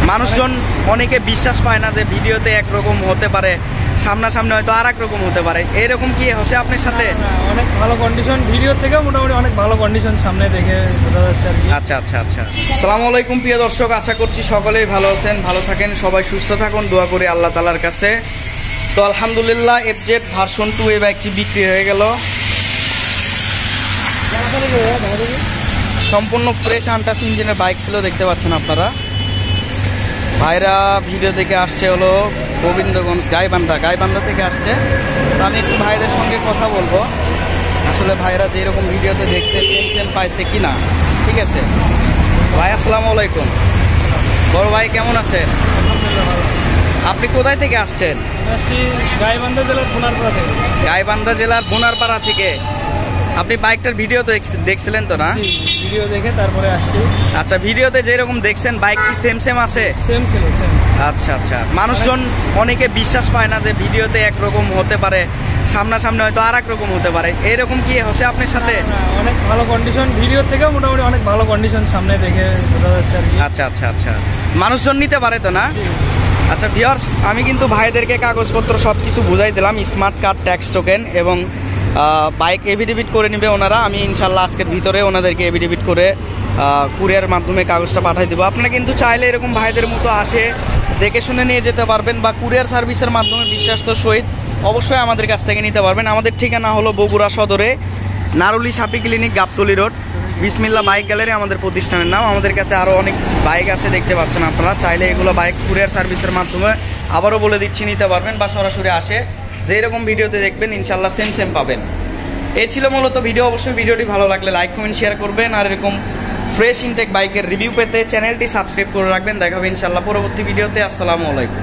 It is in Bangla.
মানুষজন অনেকে বিশ্বাস পায় না যে ভিডিওতে একরকম হতে পারে, সামনাসামনি হয়তো আর এক রকম হতে পারে। এরকম কি হচ্ছে আপনার সাথে? অনেক ভালো কন্ডিশন, ভিডিও থেকেও মোটামুটি অনেক ভালো কন্ডিশন সামনে দেখে বোঝা যাচ্ছে আর কি। আচ্ছা আচ্ছা আচ্ছা। আসসালামু আলাইকুম প্রিয় দর্শক, আশা করছি সকলেই ভালো আছেন, ভালো থাকেন, সবাই সুস্থ থাকুন, দোয়া করি আল্লাহ তাআলার কাছে। তো আলহামদুলিল্লাহ FZ ভার্সন 2 এই বাইকটি বিক্রি হয়ে গেল। সম্পূর্ণ ফ্রেশ আনটাচ ইঞ্জিনের বাইক ছিল, দেখতে পাচ্ছেন আপনারা। ভাইরা ভিডিও দেখে আসছে হলো গোবিন্দগঞ্জ গাইবান্ধা থেকে আসছে। তো আমি একটু ভাইদের সঙ্গে কথা বলবো, আসলে ভাইরা যেরকম ভিডিওতে দেখছে সেম পাইছে কি না। ঠিক আছে ভাই, আসসালামু আলাইকুম। বড় ভাই কেমন আছেন? আপনি কোথায় থেকে আসছেন? গাইবান্ধা জেলার বোনারপাড়া থেকে। গাইবান্ধা জেলার বোনারপাড়া থেকে। আপনি বাইকটার ভিডিও তো দেখছিলেন তো না? ভিডিও দেখে তারপরে আসছি। আচ্ছা, ভিডিওতে যেরকম দেখছেন বাইক কি সেম আছে? সেম ছিল, সেম। আচ্ছা আচ্ছা। মানুষজন অনেকে বিশ্বাস পায় না যে ভিডিওতে একরকম হতে পারে, সামনাসামনি হয়তো আর এক রকম হতে পারে। এরকম কি হচ্ছে আপনার সাথে? অনেক ভালো কন্ডিশন, ভিডিও থেকেও মোটামুটি অনেক ভালো কন্ডিশন সামনে দেখে বোঝা যাচ্ছে আর কি। আচ্ছা আচ্ছা আচ্ছা। মানুষজন নিতে পারে তো না? আচ্ছা ভিউয়ার্স, আমি কিন্তু ভাইদেরকে কাগজপত্র সব কিছু বুঝাই দিলাম, স্মার্ট কার্ড, ট্যাক্স টোকেন এবং বাইক এভিডেভিট করে নেবে ওনারা। আমি ইনশাল্লাহ আজকের ভিতরে ওনাদেরকে এভিডেভিট করে কুরিয়ার মাধ্যমে কাগজটা পাঠিয়ে দেবো। আপনারা কিন্তু চাইলে এরকম ভাইদের মতো আসে দেখে শুনে নিয়ে যেতে পারবেন, বা কুরিয়ার সার্ভিসের মাধ্যমে বিশ্বাস্ত সহিত অবশ্যই আমাদের কাছ থেকে নিতে পারবেন। আমাদের ঠিকানা হলো বগুড়া সদরে নারুলি সাপি ক্লিনিক, গাবতলী রোড, বিসমিল্লাহ বাইক গ্যালারি আমাদের প্রতিষ্ঠানের নাম। আমাদের কাছে আরও অনেক বাইক আছে, দেখতে পাচ্ছেন আপনারা। চাইলে এগুলো বাইক কুরিয়ার সার্ভিসের মাধ্যমে আবারও বলে দিচ্ছি নিতে পারবেন, বা সরাসরি আসে যেরকম ভিডিওতে দেখবেন ইনশাল্লাহ সেম পাবেন। এই ছিল মূলত ভিডিও। অবশ্যই ভিডিওটি ভালো লাগলে লাইক কমেন্ট শেয়ার করবেন, আর এরকম ফ্রেশ ইনটেক বাইকের রিভিউ পেতে চ্যানেলটি সাবস্ক্রাইব করে রাখবেন। দেখা হবে ইনশাল্লাহ পরবর্তী ভিডিওতে। আসসালামু আলাইকুম।